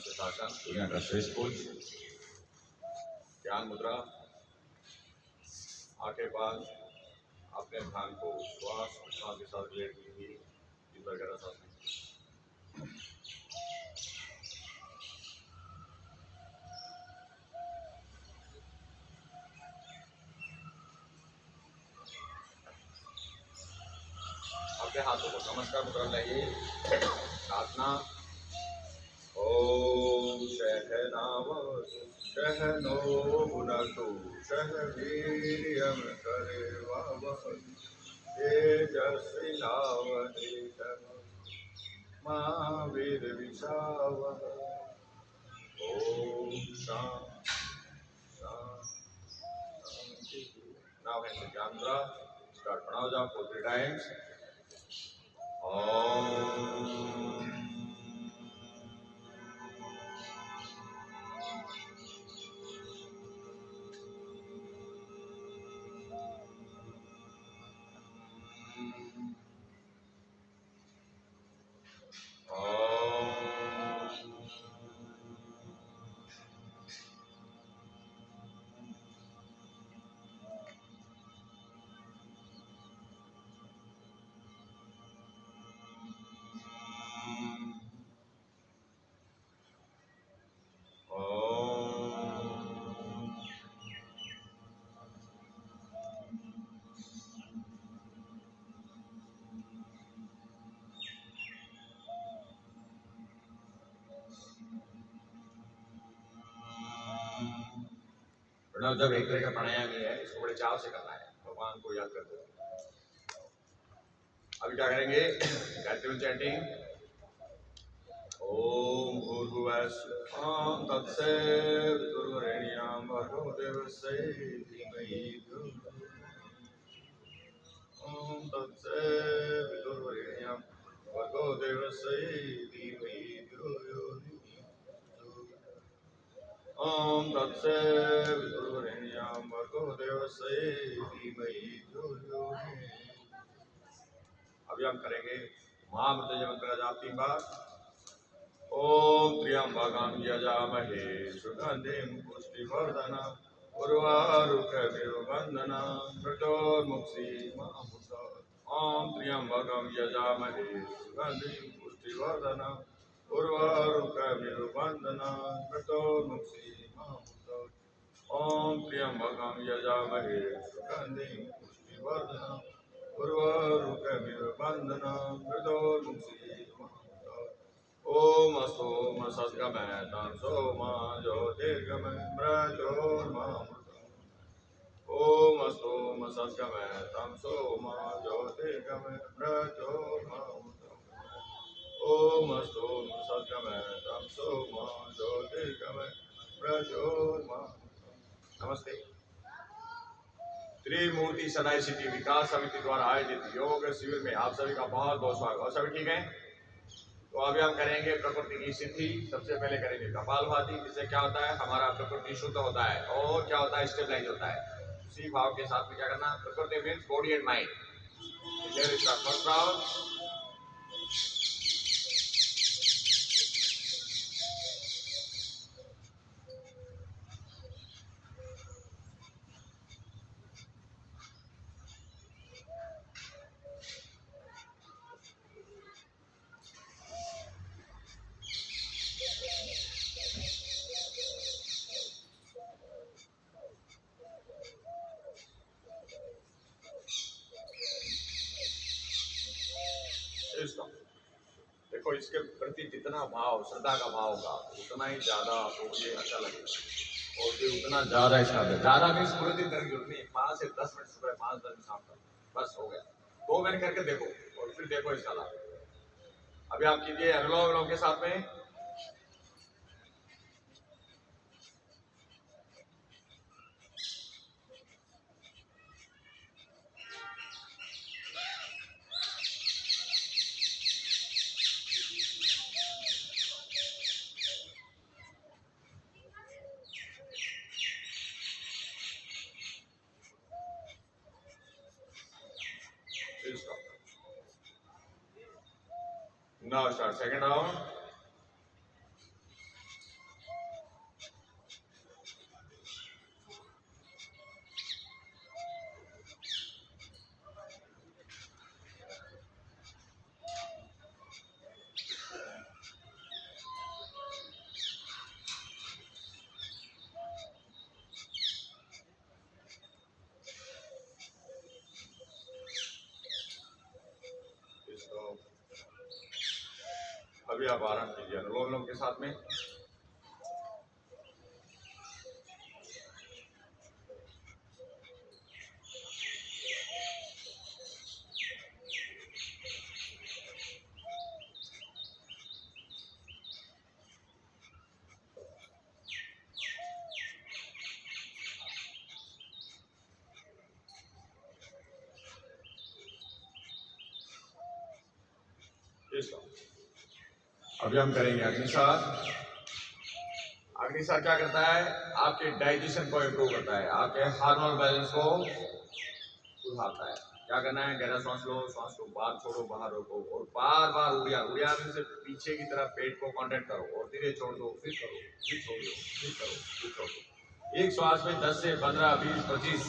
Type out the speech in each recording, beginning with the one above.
शासन, दुनिया का श्रेष्ठ कोच। ज्ञान मुद्रा, आंखें बंद, अपने ध्यान को श्वास प्रश्वास के साथ रिलेट कीजिए। वगैरह साथ अपने हाथों को नमस्कार मुद्रा लाइए। प्रार्थना। ओम सहनावतु सहनो भुनक्तु सह वीर्यं करवावहै तेजस्विनावधीतमस्तु मा विद्विषावहै। Om Shanti. Now hands in Chandra. Start Pranav Japa for 3 times. Om. Pranav जब एक तरह का प्राणायाम ही है, इसको बड़े चाव से करना है, भगवान को याद करते हुए। अभी क्या करेंगे? गायत्री मंत्र चैंटिंग। ओम भूर्भुवः स्वः तत्सवितुर्वरेण्यं भर्गो देवस्य धीमहि धियो यो नः। ओम तत्सवितुर्वरेण्यं भर्गो देवस्य धीमहि धियो यो नः। ओम तत्सवितुर्वरेण्यं भर्गो देवस्य धीमहि धियो यो नः। अभी हम करेंगे महामृत्युंजय मंत्र जाप 3 बार। ओम त्र्यंबकं यजामहे सुगंधिं पुष्टिवर्धनम् उर्वारुकमिव बन्धनान् मृत्योर्मुक्षीयमामृतात्। ओम त्र्यंबकं यजामहे सुगंधिं पुष्टिवर्धनम् उर्वारुकमिव बन्धनान् मृत्योर्मुक्षीयमामृतात्। ओम त्र्यंबकं यजामहे सुगंधिं पुष्टिवर्धनम् उर्वारुकमिव बन्धनान् मृत्योर्मुक्षीयमामृतात्। ओम सोम सद्गमय तमसो मा ज्योतिर्गमय मृत्योर्मामृतम्। ओम सोम सद्गमय तमसो मा ज्योतिर्गमय मृत्योर्मामृतम्। ओम सोम सद्गमय तमसो मा ज्योतिर्गमय मृत्योर्मामृतम्। नमस्ते। त्रिमूर्ति सदाई सिटी विकास समिति द्वारा आयोजित योग शिविर में आप सभी का बहुत बहुत स्वागत। और सभी ठीक है? तो अभी हम करेंगे प्रकृति की सिद्धि। सबसे पहले करेंगे कपालभाति, जिससे क्या होता है, हमारा प्रकृति शुद्ध होता है और क्या होता है, स्टेबलाइज होता है। उसी भाव के साथ में क्या करना, प्रकृति means body and mind. First round. देखो, इसके प्रति जितना भाव, श्रद्धा का भाव होगा, उतना ही ज्यादा आपको ये अच्छा लगेगा और फिर उतना ज्यादा इसका ज्यादा मीन्स पूरे दिन करके जरूरत नहीं, 5 से 10 मिनट सुबह, 5-10 मिनट शाम तक, बस हो गया। 2 मिनट करके देखो और फिर देखो इसका लाभ। अभी आप कीजिए अनुलोम विलोम के साथ में। Now start second round. अभी आप आराम कीजिए अनुलोम विलोम के साथ में। अभी हम करेंगे अग्निसार। अग्निसार क्या करता है? आपके डाइजेशन को इम्प्रूव करता है, आपके हार्मोनल बैलेंस को सुधारता है। क्या करना है? गहरा सांस लो, सांस को बाहर छोड़ो, बाहर रोको और बार बार उड़ियान से पीछे की तरफ पेट को कॉन्ट्रैक्ट करो और धीरे छोड़ दो, फिर करो, फिर छोड़ दो, फिर करो, फिर छोड़ दो। एक श्वास में 10 से 15, 20, 25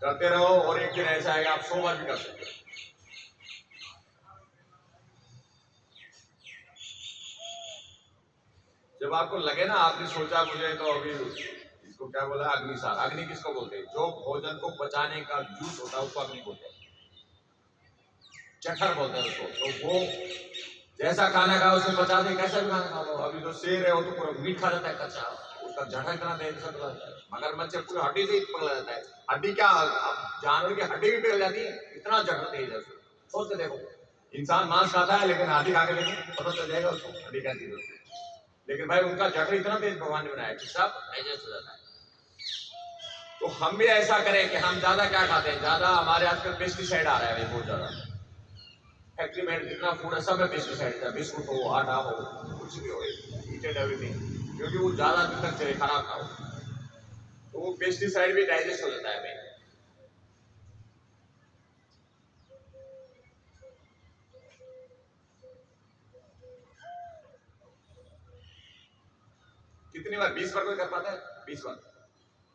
करते रहो और एक दिन ऐसा आएगा आप 100 बार भी कर सकते हो। जब आपको लगे ना, आपने सोचा मुझे तो अभी इसको क्या बोला, अग्निसार। अग्नि किसको बोलते हैं? जो भोजन को पचाने का जूस होता है उसको अग्नि बोलते हैं, चक्कर बोलते हैं उसको। तो वो जैसा खाना खाओ उसको पचा दे, कैसा भी खाना खा लो। अभी जो शेर है वो तो पूरा मीट खा जाता है कच्चा, उसका जठर इतना तेज से पकड़ा जाता है। मगरमच्छ पूरी हड्डी से पकड़ा जाता है। हड्डी क्या, जानवर की हड्डी भी पिघल जाती है, इतना जठर तेज है उसको। सोच के देखो, इंसान मांस खाता है लेकिन हड्डी खा के देखो, पता चल जाएगा उसको हड्डी क्या चीज होती है। लेकिन भाई उनका जठर इतना तेज भगवान ने बनाया कि सब डाइजेस्ट हो जाता है। तो हम भी ऐसा करें कि हम ज्यादा क्या खाते हैं? ज्यादा हमारे आजकल पेस्टिसाइड आ रहा है बहुत ज्यादा। फैक्ट्री में जितना फूड है सब में पेस्टिसाइड है, बिस्कुट हो, आटा हो, कुछ भी हो, ईटेड एवरीथिंग, क्योंकि वो ज्यादा दिन तक चले, खराब ना हो। तो वो पेस्टिसाइड भी डाइजेस्ट हो जाता है भाई। कितनी बार? 20 बार कोई कर पाता है? 20 बार।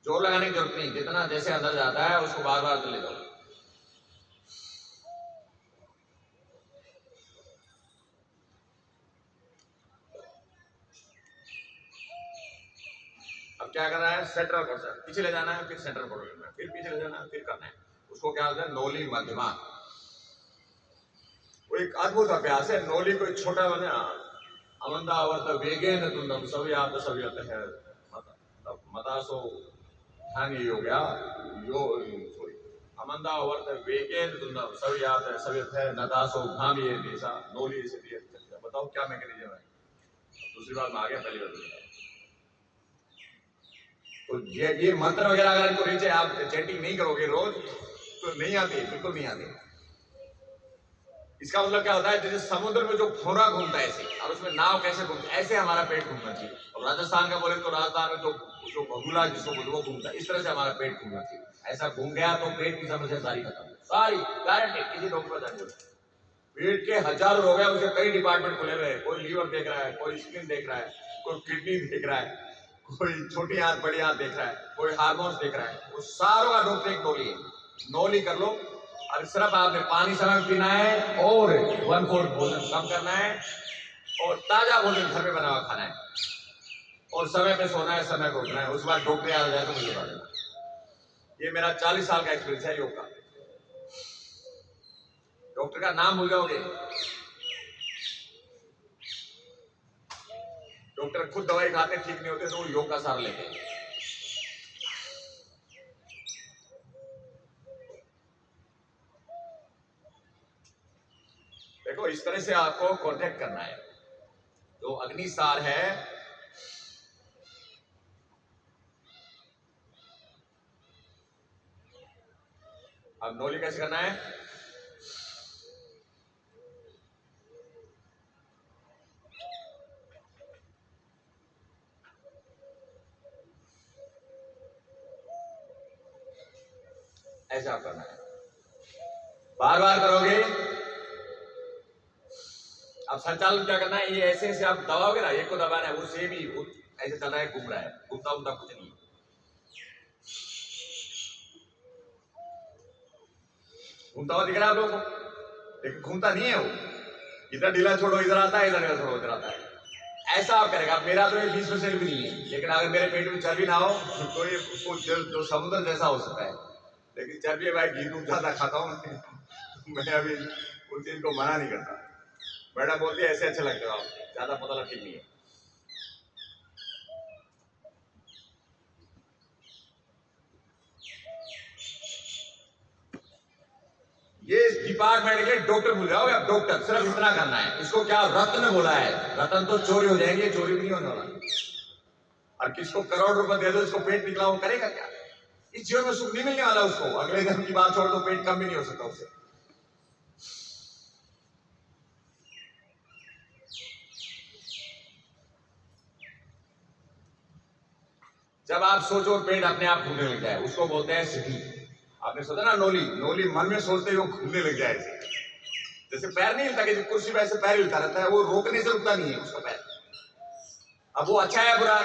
जोर लगाने की जरूरत नहीं, जितना जैसे अंदर जाता है उसको बार बार ले जाओ। अब क्या करना है? सेंट्रल करना है, पीछे ले जाना है, फिर सेंट्रल करना है, फिर पीछे ले जाना है, फिर करना है। उसको क्या होता है? नोली मध्यमा। वो एक अद्भुत अभ्यास है। नोली को छोटा बना, अमंदावर्त वेगेन तुंडम सव्यात सव्यत है मतासो ध्यान, ये हो गया यो सॉरी, अमंदावर्त वेगेन तुंडम सव्यात सव्यत है नदासो धाम, ये देशा नोली से भी। बताओ क्या मैकेनिज्म है? दूसरी बार में आ गया, पहली बार। तो ये मंत्र वगैरह अगर इनको नीचे आप चैंटिंग नहीं करोगे रोज तो नहीं आती, बिल्कुल नहीं आती। इसका मतलब क्या होता है? जैसे समुद्र में जो भौरा घूमता है ऐसे, और उसमें नाव कैसे घूमती है, ऐसे हमारा पेट घूमना चाहिए। और राजस्थान का बोले तो राजस्थान में जो भगुला जिसको बोलते वो घूमता है, इस तरह से हमारा पेट घूमना चाहिए। ऐसा घूम गया तो पेट की समस्या सारी खत्म, सारी गारंटी, किसी डॉक्टर का जाने। पेट के हजारों रोग है, उसे कई डिपार्टमेंट खुले हुए हैं। कोई लीवर देख रहा है, कोई स्किन देख रहा है, कोई किडनी देख रहा है, कोई छोटी आंत बड़ी आंत देख रहा है, कोई हार्मोन्स देख रहा है। वो सारों का डॉक्टर एक नोली है। नोली कर लो। और सिर्फ आपने पानी समय पीना है और 1/4 भोजन कम करना है और ताजा भोजन घर में बना हुआ खाना है और समय पे सोना है, समय को उठना है। उसके बाद डॉक्टर याद आ जाए तो मुझे बता देना। ये मेरा 40 साल का एक्सपीरियंस है योग का। डॉक्टर का नाम भूल जाओगे, डॉक्टर खुद दवाई खाते ठीक नहीं होते तो वो योग का सहारा लेते हैं। देखो इस तरह से आपको कॉन्टेक्ट करना है। जो अग्निसार है, अब नोली कैसे करना है? ऐसा करना है, बार बार करोगे। अब संचालन क्या करना है? ये ऐसे ऐसे आप दबाओगे ना, एक को दबाना है, वो सेम ही वो ऐसे चल रहा है, घूम रहा है, घूमता घूमता कुछ नहीं। घूमता हुआ दिख रहा है आप लोगों को, लेकिन घूमता नहीं है वो। इधर ढीला छोड़ो इधर आता है, इधर ढीला छोड़ो इधर आता है। ऐसा आप करेगा। मेरा तो ये 20% भी नहीं है, लेकिन अगर मेरे पेट में चर्बी ना हो तो ये जो समुद्र जैसा हो सकता है। लेकिन चर्बी भाई घी दूध ज्यादा खाता हूँ मैं अभी उस चीज को मना नहीं करता। मैडम बोलती है ऐसे अच्छे लगते हो आप, ज्यादा पता ठीक नहीं है। ये डिपार्टमेंट के डॉक्टर भूल जाओ, या डॉक्टर सिर्फ इतना करना है। इसको क्या रत्न बोला है, रत्न तो चोरी हो जाएंगे, चोरी भी नहीं होने वाला। और किसको करोड़ रुपए दे दो, इसको पेट निकला, वो करेगा क्या? इस जीवन में सुख नहीं मिलने वाला उसको। अगले दिन की बात छोड़ दो, पेट कम भी नहीं हो सकता उससे। जब आप सोचो पेट अपने आप घूमने लग जाए, उसको बोलते हैं सिद्धि। आपने सोचा ना नोली, नोली मन में सोचते ही वो घूमने लग जाए। जैसे पैर नहीं हिलता, कि कुर्सी पे ऐसे पैर हिलता रहता है, वो रोकने से रुकता नहीं है उसका पैर। अब वो अच्छा है बुरा,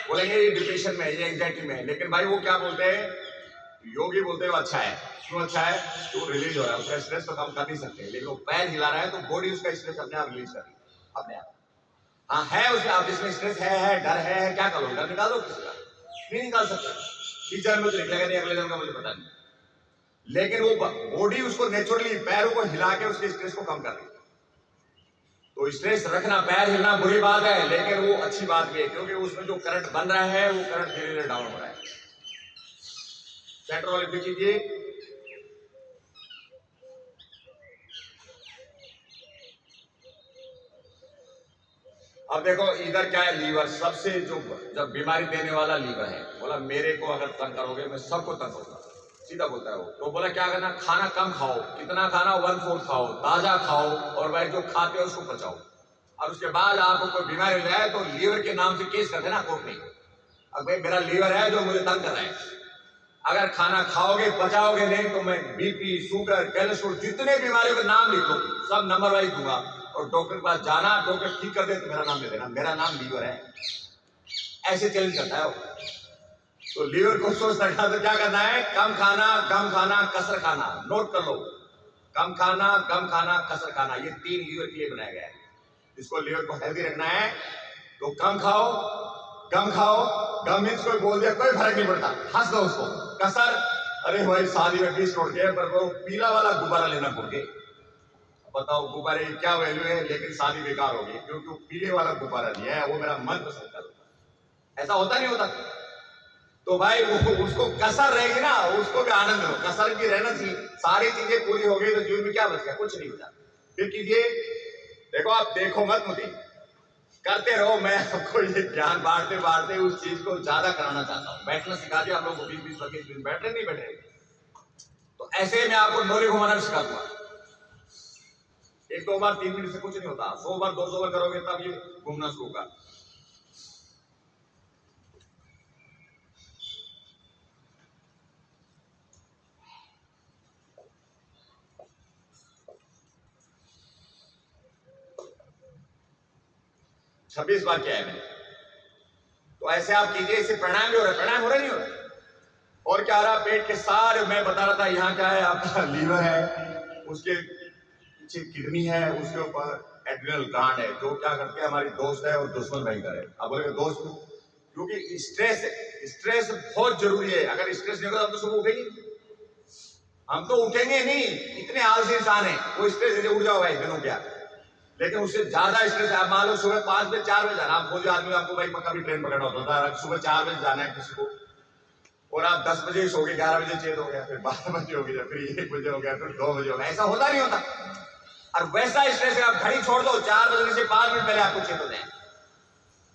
बोलेंगे ये डिप्रेशन में, ये एंजाइटी में। लेकिन भाई वो क्या बोलते हैं, योगी बोलते हैं वो अच्छा है। क्यों अच्छा है? तो वो रिलीज हो रहा है, उसका स्ट्रेस तो कम कर नहीं सकते, लेकिन वो पैर हिला रहा है तो बॉडी उसका स्ट्रेस अपने आप रिलीज कर रही है, अपने आप। हाँ है उसमें, आप जिसमें स्ट्रेस है, डर है, क्या करो, डर निकाल दो किसी का? नहीं निकाल सकते। इस जन्म में तो निकलेगा नहीं, अगले जन्म का मुझे पता नहीं। लेकिन वो बॉडी उसको नेचुरली पैरों को हिला के उसके स्ट्रेस को कम कर रही है। तो स्ट्रेस रखना, पैर हिलना बुरी बात है, लेकिन वो अच्छी बात भी है, क्योंकि उसमें जो करंट बन रहा है वो करंट धीरे धीरे डाउन हो रहा है। सेंटर वाले पे कीजिए। अब देखो इधर क्या है, लीवर सबसे जो जब बीमारी देने वाला लीवर है। बोला मेरे को अगर तंग करोगे मैं सबको तंग करूंगा, सीधा बोलता है वो। तो बोला क्या करना, खाना कम खाओ, कितना खाना 1/4 खाओ, ताजा खाओ, और भाई जो खाते हो उसको पचाओ। और उसके बाद आपको कोई बीमारी हो जाए तो लीवर के नाम से केस कर देना कोर्ट में। अब भाई मेरा लीवर है जो मुझे तंग कर रहा है, अगर खाना खाओगे पचाओगे नहीं तो मैं बीपी, शुगर, कोलेस्ट्रॉल, जितने बीमारियों के नाम लिखो सब नंबर वाइज दूंगा। और डॉक्टर के पास जाना, डॉक्टर ठीक कर दे तो मेरा नाम दे देना, मेरा नाम लीवर है। ऐसे चैलेंज करता है वो। तो लीवर को सोच रखा तो क्या करना है, कम खाना, कसर खाना। नोट कर लो, कम खाना, कसर खाना, ये 3 लीवर के लिए बनाया गया है। इसको लीवर को हेल्दी रखना है तो कम खाओ। कम मीन्स कोई बोल दिया कोई फर्क नहीं पड़ता, हंस दो उसको। कसर, अरे भाई शादी में 20 करोड़ के, पर वो पीला वाला गुब्बारा लेना पड़ गए। बताओ गुब्बारे की क्या वैल्यू है, लेकिन शादी बेकार होगी क्योंकि वो पीले वाला गुब्बारा दिया है, वो मेरा मन पसंद था। ऐसा होता नहीं होता? तो भाई वो उसको कसर रहेगी ना, उसको भी आनंद लो, कसर भी रहना चाहिए। सारी चीजें पूरी हो गई तो जीवन में क्या बच गया? कुछ नहीं बचा। फिर कीजिए, देखो आप देखो मत मुझे, करते रहो। मैं आपको ये ज्ञान बांटते उस चीज को ज्यादा कराना चाहता हूँ। बैठना सिखा दिया आप लोगों को, 20-25 दिन बैठ रहे नहीं बैठ रहे, तो ऐसे मैं आपको नोली घुमाना भी सिखा दूंगा। 1-2 बार 3 मिनट से कुछ नहीं होता, 100 बार 200 बार करोगे तब ये घूमना शुरू होगा। छब्बीस बार किया है मैंने। तो ऐसे आप कीजिए, इससे प्राणायाम भी हो रहा है, प्राणायाम हो रहा नहीं हो रहा? और क्या हो रहा है, पेट के सारे, मैं बता रहा था यहाँ क्या है, आपका लीवर है, उसके पीछे किडनी है, उसके ऊपर एड्रिनल ग्लैंड है, जो क्या करते हैं हमारी दोस्त है और दुश्मन भयंकर है। आप बोलेंगे दोस्त, क्योंकि स्ट्रेस बहुत जरूरी है। अगर स्ट्रेस नहीं होगा तो हम तो सुबह उठेंगे, हम तो उठेंगे नहीं, इतने आलसी इंसान है। वो स्ट्रेस उठ जाओ भाई दिनों क्या, लेकिन उससे ज्यादा स्ट्रेस। आप मान लो सुबह 5 बजे 4 बजे जाना, आप खोजे आदमी आपको भाई कभी ट्रेन पकड़ना होता था, सुबह 4 बजे जाना है किसी को, और आप 10 बजे सो गए, 11 बजे चेत हो गया, फिर 12 बजे हो गया, फिर 1 बजे हो गया, फिर 2 बजे हो गया। ऐसा होता नहीं होता। और वैसा स्ट्रेस है, आप घड़ी छोड़ दो, 4 बजने से 5 मिनट पहले आपको चेत हो जाए।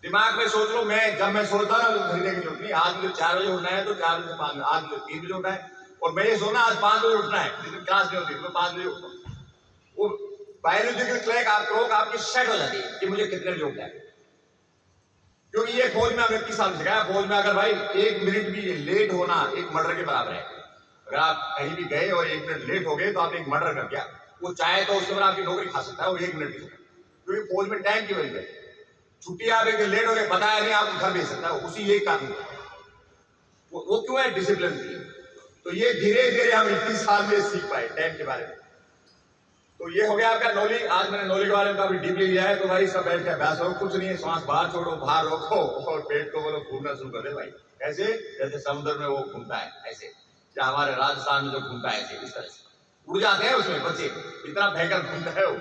दिमाग में सोच लो, मैं जब मैं सोचता ना तो घड़ी की जरूरत नहीं, आज मुझे 4 बजे उठना है तो 4 बजे 5, आज मुझे 3 बजे उठना है, और मैं ये सोना आज 5 बजे उठना है, जिस दिन क्लास नहीं होती तो मैं 5 बजे उठता हूँ। वो बायोलॉजिकल क्लॉक आपकी सेट हो जाती है कि मुझे कितने बजे उठना है। क्योंकि ये फौज में हमें 30 साल में सिखाया, फौज में अगर भाई 1 मिनट भी लेट होना एक मर्डर के बराबर है। अगर आप कहीं भी गए और 1 मिनट लेट हो गए तो आपने एक मर्डर कर दिया। वो चाहे तो उसके बाद आपकी नौकरी खा सकता है, वो 1 मिनट की, क्योंकि फौज में टाइम की वजह है। छुट्टी आप एक लेट हो गए, बताया नहीं, आप घर भेज सकता है, उसी यही कानून है। वो क्यों है? डिसिप्लिन की। तो ये धीरे धीरे हम 21 साल में सीख पाए टाइम के बारे में। तो ये हो गया आपका नोली। आज मैंने नोली के बारे में काफी डीपली लिया है, तो भाई सब बैठ के अभ्यास करो, कुछ नहीं है, श्वास बाहर छोड़ो, बाहर रोको और पेट को बोलो घूमना शुरू कर दे भाई। ऐसे जैसे समुद्र में वो घूमता है, ऐसे या हमारे राजस्थान में जो घूमता है, ऐसे इस तरह से। उड़ जाते हैं उसमें बच्चे, इतना भयंकर घूमता है वो।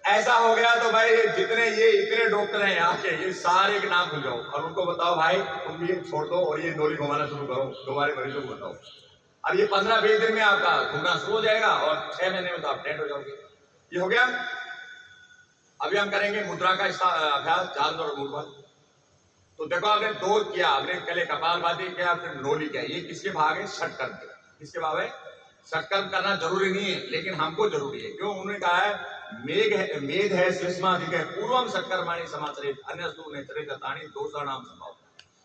ऐसा हो गया तो भाई जितने ये इतने डॉक्टर हैं यहाँ के, ये सारे के नाम भूल जाओ और उनको बताओ भाई तुम ये छोड़ दो और ये नोली घुमाना शुरू करो, तुम्हारे मरीजों को बताओ। अब ये 15-20 दिन में आपका घूमना शुरू हो जाएगा और 6 महीने में तो आप डेड हो जाओगे। ये हो गया। अभी हम करेंगे मुद्रा का अभ्यास, जाल और मूलभाग। तो देखो आपने दो किया, आपने पहले कपालभाति किया फिर नोली किया। ये किसके भाग है? षटकर्म के। किसके भाग है? षटकर्म करना जरूरी नहीं है लेकिन हमको जरूरी है। क्यों? उन्होंने कहा है मेध है श्लेष्माधिक है पूर्वम षटकर्माणि समाचरेत् अन्यस्तु नेचरेतानि दोषाणाम संभव।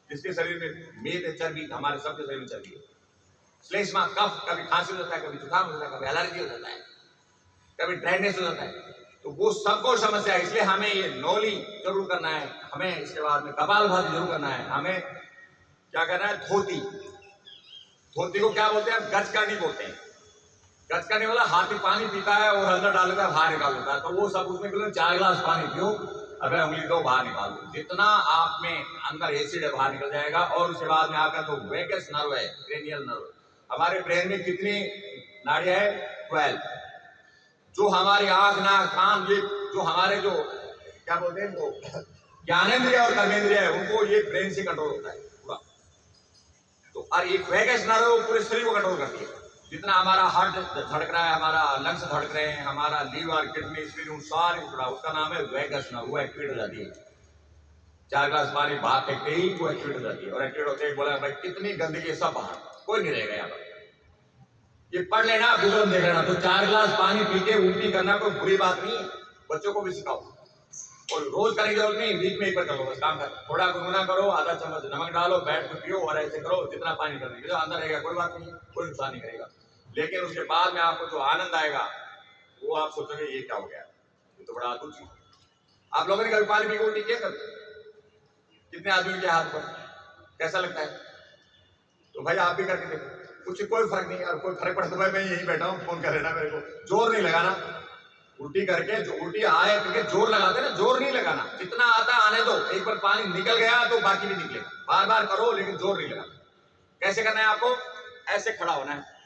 जिसके शरीर में मेद है, चर्बी, हमारे सबके शरीर में चर्बी है। श्लेष्मा कफ, कभी खांसी हो जाता है, कभी जुकाम हो जाता है, कभी एलर्जी हो जाता है, कभी ड्राइनेस हो जाता है, तो वो सबको समस्या है। इसलिए हमें ये नौली जरूर करना है, हमें इसके बाद में कपालभाति जरूर करना है, हमें क्या करना है? धोती। धोती को क्या बोलते हैं? गजकरनी बोलते हैं। गजकरनी वाला हाथी पानी पीता है और अंदर डाल देता है, बाहर निकाल देता है। तो वो सब उसमें 4 गिलास पानी पियो, अगर उंगली दो बाहर निकाल दो, जितना आप में अंदर एसिड है बाहर निकल जाएगा। और उसके बाद में आपका तो वेगस नर्व है, क्रेनियल नर्व। हमारे ब्रेन में कितनी नाड़ियां है? 12। जो हमारी आंख, नाक, कान, ये जो हमारे जो क्या बोलते हैं, वो ज्ञानेंद्रिय और कर्मेंद्रिय है, उनको ये ब्रेन से कंट्रोल होता है पूरा। तो और एक वेगस नर्व पूरे शरीर को कंट्रोल करती है। जितना हमारा हार्ट धड़क रहा है, हमारा लंग्स धड़क रहे हैं, हमारा लीवर, किडनी, स्प्लीन, सारे जुड़ा, उसका नाम है वेगस नर्व। वो एक्टिवेट हो जाती है। 4 गिलास पानी बाहर फेंकते ही वो एक्टिवेट हो जाती है। और एक्टिवेट होते ही बोला भाई कितनी गंदगी, सब बाहर, कोई नहीं रहेगा यहाँ पर। ये पढ़ लेना, विवरण देख लेना। तो 4 गिलास पानी पी के उल्टी करना कोई बुरी बात नहीं है, बच्चों को भी सिखाओ। और रोज करने की जरूरत नहीं, वीक में एक बार कर लो, बस काम कर। थोड़ा गुनगुना करो, आधा चम्मच नमक डालो, बैठ के पियो और ऐसे करो। जितना पानी करने के अंदर रहेगा कोई बात नहीं, कोई नुकसान नहीं करेगा। लेकिन उसके बाद में आपको जो आनंद आएगा वो आप सोचोगे ये क्या हो गया, ये तो बड़ा अद्भुत चीज। आप लोगों ने कभी पानी पी के उल्टी किया? कितने आदमी के हाथ पर कैसा लगता है? तो भाई आप भी करके देखो, कुछ कोई फर्क नहीं। और कोई फर्क पड़ता तो भाई मैं यही बैठा हूँ, फोन कर लेना मेरे को। जोर नहीं लगाना उल्टी करके, जो उल्टी आए क्योंकि जोर लगाते ना, जोर नहीं लगाना। जितना आता आने दो, एक बार पानी निकल गया तो बाकी भी निकलेगा। बार बार करो लेकिन जोर नहीं लगाना। कैसे करना है आपको? ऐसे खड़ा होना है।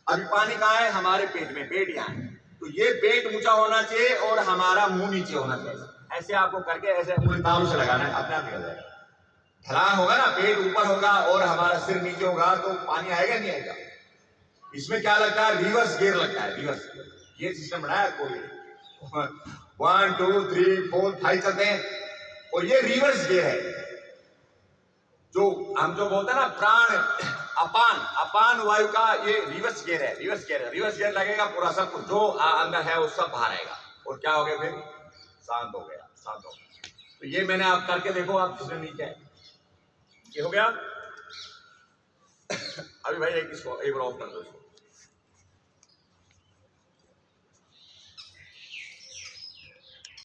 अभी पानी कहाँ है? हमारे पेट में, पेट यहाँ है। तो ये पेट ऊंचा होना चाहिए और हमारा मुंह नीचे होना चाहिए। ऐसे आपको करके ऐसे उंगली तालू से लगाना है, अपने आप निकल जाएगा। ढलान होगा ना, पेट ऊपर होगा और हमारा सिर नीचे होगा तो पानी आएगा नहीं आएगा? इसमें क्या लगता है? रिवर्स गियर लगता है, रिवर्स गियर सिस्टम बनाया कोई। 1 2 3 4 5 चलते हैं और ये रिवर्स गियर है। जो हम जो बोलते हैं ना प्राण अपान वायु का, ये रिवर्स गियर है। रिवर्स गियर लगेगा, पूरा सब कुछ जो अंदर है वो सब बाहर आएगा। और क्या हो गया फिर? शांत हो गया, शांत हो गया। तो ये मैंने आप करके देखो, आप किसने नहीं किया। ये हो गया। अभी भाई एक इसको एक बार ऑफ कर दो इसको।